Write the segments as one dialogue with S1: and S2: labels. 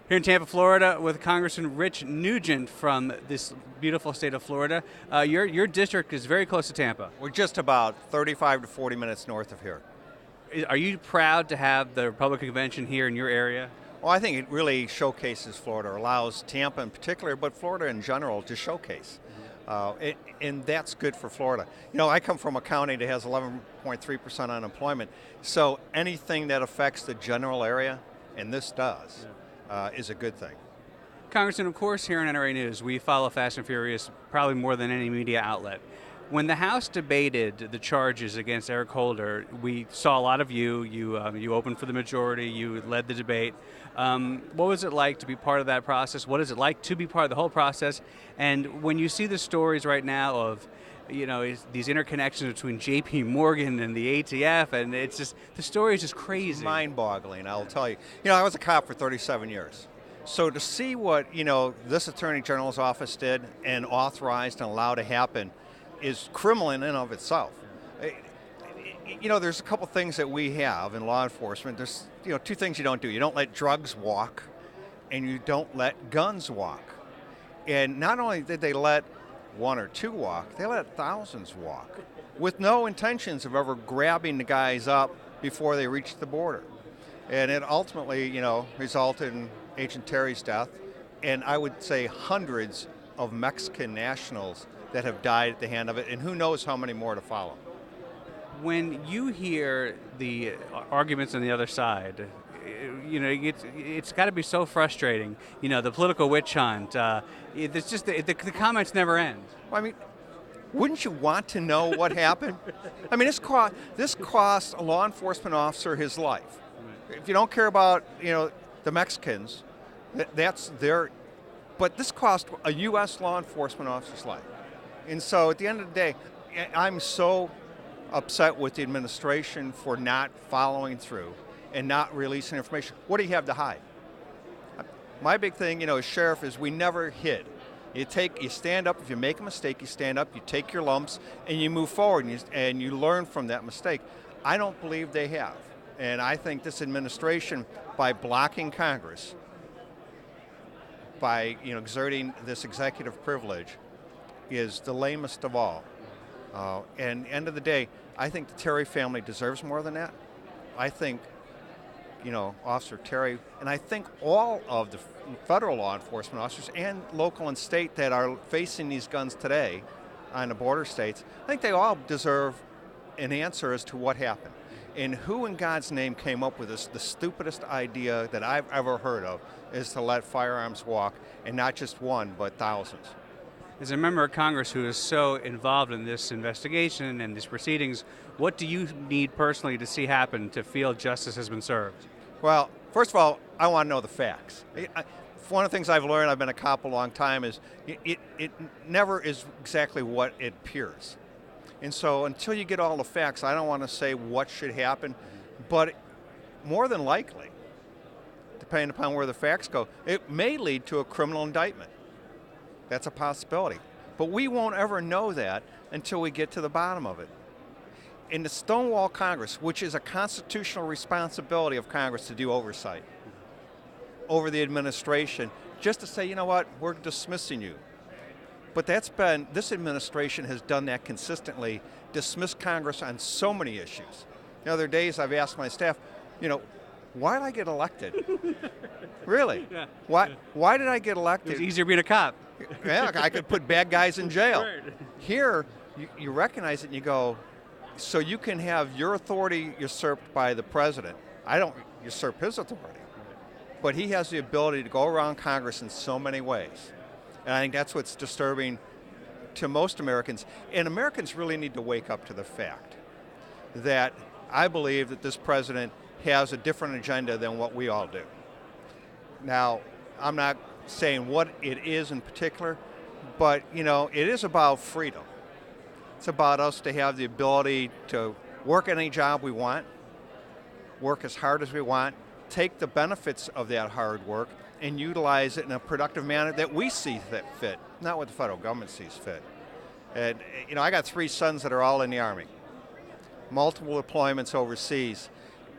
S1: Here in Tampa, Florida, with Congressman Rich Nugent from this beautiful state of Florida. Your district is very close to Tampa.
S2: We're just about 35 to 40 minutes north of here.
S1: Are you proud to have the Republican convention here in your area?
S2: Well, I think it really showcases Florida, allows Tampa in particular, but Florida in general, to showcase. And that's good for Florida. You know, I come from a county that has 11.3% unemployment, so anything that affects the general area, and this does, is a good thing.
S1: Congressman, of course, here on NRA News, we follow Fast and Furious probably more than any media outlet. When the House debated the charges against Eric Holder, we saw a lot of you. You opened for the majority. You led the debate. What was it like to be part of that process? What is it like to be part of the whole process? And when you see the stories right now of, these interconnections between J.P. Morgan and the ATF, and it's just, the story is just crazy.
S2: It's mind-boggling, I'll tell you. You know, I was a cop for 37 years. So to see what, this Attorney General's office did and authorized and allowed to happen is criminal in and of itself. There's a couple things that we have in law enforcement. There's, two things you don't do. You don't let drugs walk, and you don't let guns walk. And not only did they let one or two walk, they let thousands walk with no intentions of ever grabbing the guys up before they reached the border. And it ultimately, resulted in Agent Terry's death, and I would say hundreds of Mexican nationals that have died at the hand of it, and who knows how many more to follow.
S1: When you hear the arguments on the other side, it's got to be so frustrating. The political witch hunt. It's just the comments never end.
S2: I mean, wouldn't you want to know what happened? I mean, this cost a law enforcement officer his life. If you don't care about the Mexicans, that's their. But this cost a U.S. law enforcement officer's life. And so at the end of the day, I'm so upset with the administration for not following through and not releasing information. What do you have to hide? My big thing, as sheriff, is we never hid. You stand up. If you make a mistake, you stand up, you take your lumps, and you move forward, and you learn from that mistake. I don't believe they have. And I think this administration, by blocking Congress, by exerting this executive privilege, is the lamest of all. And end of the day, I think the Terry family deserves more than that. I think, Officer Terry, and I think all of the federal law enforcement officers and local and state that are facing these guns today on the border states, I think they all deserve an answer as to what happened. And who in God's name came up with this? The stupidest idea that I've ever heard of is to let firearms walk, and not just one, but thousands.
S1: As a member of Congress who is so involved in this investigation and these proceedings, what do you need personally to see happen to feel justice has been served?
S2: Well, first of all, I want to know the facts. One of the things I've learned, I've been a cop a long time, is it never is exactly what it appears. And so until you get all the facts, I don't want to say what should happen, but more than likely, depending upon where the facts go, it may lead to a criminal indictment. That's a possibility. But we won't ever know that until we get to the bottom of it. In the Stonewall Congress, which is a constitutional responsibility of Congress to do oversight over the administration, just to say, you know what, we're dismissing you. But this administration has done that consistently, dismissed Congress on so many issues. The other days I've asked my staff, why did I get elected? Really?
S1: Yeah.
S2: Why did I get elected?
S1: It's easier being a cop.
S2: Yeah, I could put bad guys in jail.
S1: Right.
S2: Here, you recognize it and you go, so you can have your authority usurped by the president. I don't usurp his authority. But he has the ability to go around Congress in so many ways. And I think that's what's disturbing to most Americans. And Americans really need to wake up to the fact that I believe that this president has a different agenda than what we all do. Now, I'm not saying what it is in particular, but, it is about freedom. It's about us to have the ability to work any job we want, work as hard as we want, take the benefits of that hard work, and utilize it in a productive manner that we see fit, not what the federal government sees fit. And, I got 3 sons that are all in the Army, multiple deployments overseas,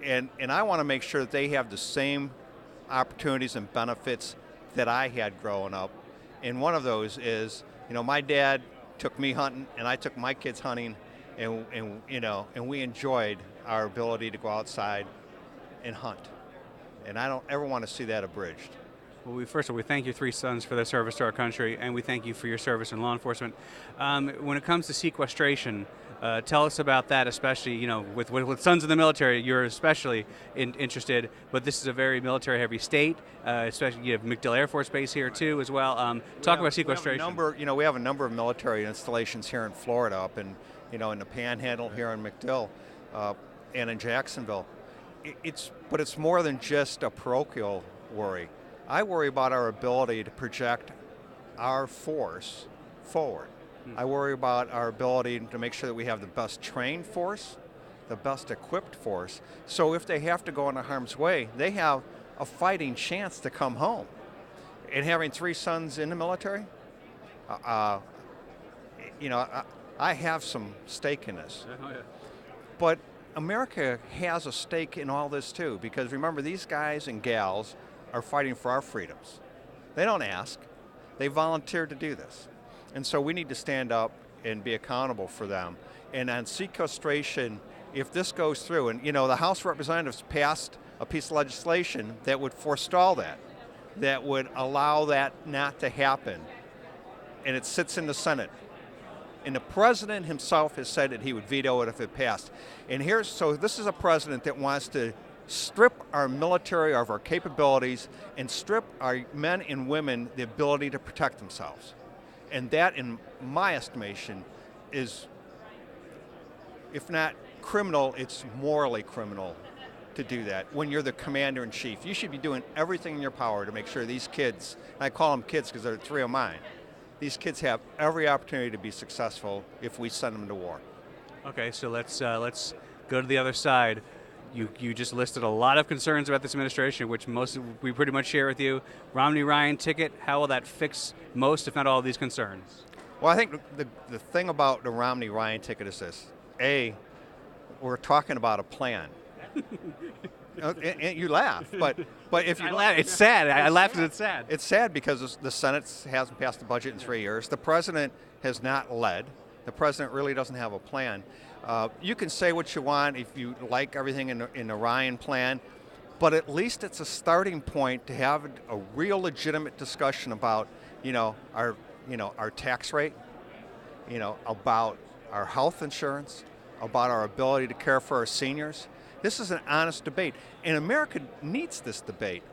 S2: and I want to make sure that they have the same opportunities and benefits that I had growing up. And one of those is, my dad took me hunting, and I took my kids hunting, and we enjoyed our ability to go outside and hunt. And I don't ever want to see that abridged.
S1: Well, first of all, we thank your three sons for their service to our country, and we thank you for your service in law enforcement. When it comes to sequestration, tell us about that, especially, with sons in the military, you're especially interested, but this is a very military-heavy state, especially you have MacDill Air Force Base here, too, as well. Talk about sequestration.
S2: We have a number of military installations here in Florida, up in the Panhandle here in MacDill, and in Jacksonville. But it's more than just a parochial worry. I worry about our ability to project our force forward. I worry about our ability to make sure that we have the best trained force, the best equipped force, so if they have to go into harm's way, they have a fighting chance to come home. And having three sons in the military, I have some stake in this. Oh, yeah. But America has a stake in all this too, because remember, these guys and gals are fighting for our freedoms. They don't ask. They volunteered to do this. And so we need to stand up and be accountable for them. And on sequestration, if this goes through, and the House of Representatives passed a piece of legislation that would forestall that would allow that not to happen, and it sits in the Senate. And the president himself has said that he would veto it if it passed. And so this is a president that wants to strip our military of our capabilities and strip our men and women the ability to protect themselves. And that, in my estimation, is, if not criminal, it's morally criminal to do that. When you're the commander-in-chief, you should be doing everything in your power to make sure these kids, and I call them kids because they're three of mine, these kids have every opportunity to be successful if we send them to war.
S1: Okay, so let's go to the other side. You just listed a lot of concerns about this administration, which we pretty much share with you. Romney-Ryan ticket, how will that fix most, if not all, of these concerns?
S2: Well, I think the thing about the Romney-Ryan ticket is this. A, we're talking about a plan. And you laugh, but if you
S1: laugh, it's sad. I laugh because it's sad.
S2: It's sad because the Senate hasn't passed the budget in 3 years. The president has not led. The president really doesn't have a plan. You can say what you want if you like everything in the Ryan plan, but at least it's a starting point to have a real legitimate discussion about our tax rate, about our health insurance, about our ability to care for our seniors. This is an honest debate, and America needs this debate.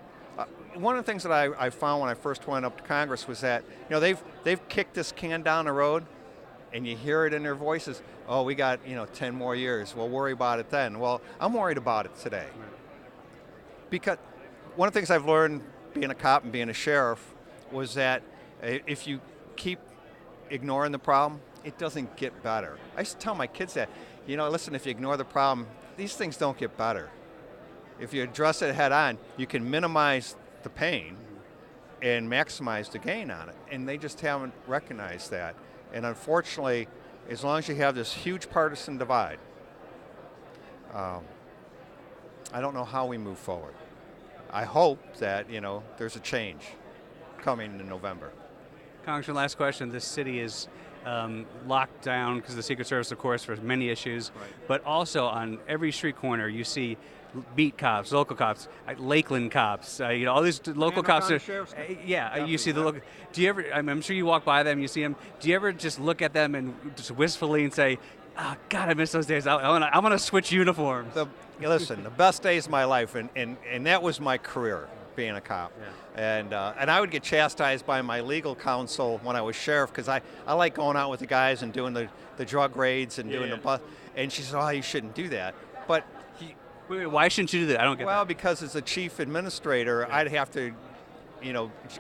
S2: One of the things that I found when I first went up to Congress was that they've kicked this can down the road, and you hear it in their voices. Oh, we got 10 more years. We'll worry about it then. Well, I'm worried about it today, because one of the things I've learned being a cop and being a sheriff was that if you keep ignoring the problem, it doesn't get better. I used to tell my kids that, listen, if you ignore the problem, these things don't get better. If you address it head on, you can minimize the pain and maximize the gain on it. And they just haven't recognized that. And unfortunately, as long as you have this huge partisan divide, I don't know how we move forward. I hope that, there's a change coming in November.
S1: Congressman, last question. This city is locked down because of the Secret Service, of course, for many issues. Right. But also on every street corner, you see beat cops, local cops, Lakeland cops, all these local cops. You see the local. Do you ever? I'm sure you walk by them, you see them. Do you ever just look at them and just wistfully and say, "Oh God, I miss those days. I want to switch uniforms."
S2: Listen, the best days of my life, and that was my career, being a cop. Yeah. And I would get chastised by my legal counsel when I was sheriff, because I like going out with the guys and doing the drug raids and doing the bus. And she said, "Oh, you shouldn't do that." But
S1: wait, why shouldn't you do that? I don't get that.
S2: Well, because as a chief administrator, I'd have to,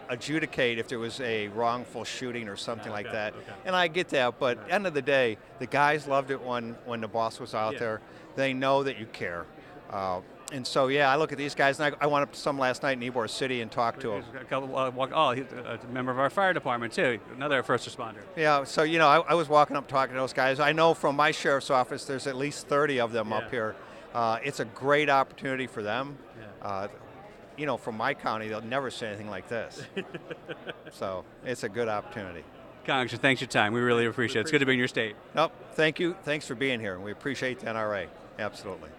S2: adjudicate if there was a wrongful shooting or something like that. Okay. And I get that, but at the end of the day, the guys loved it when the boss was out there. They know that you care. And so, I look at these guys, and I went up to some last night in Ybor City and talked to them.
S1: He's a member of our fire department, too, another first responder.
S2: Yeah, so, I was walking up talking to those guys. I know from my sheriff's office there's at least 30 of them up here. It's a great opportunity for them. from my county, they'll never say anything like this. So it's a good opportunity.
S1: Congressman, thanks for your time. We really appreciate it. It's good to be in your state.
S2: Nope, thank you. Thanks for being here. We appreciate the NRA. Absolutely.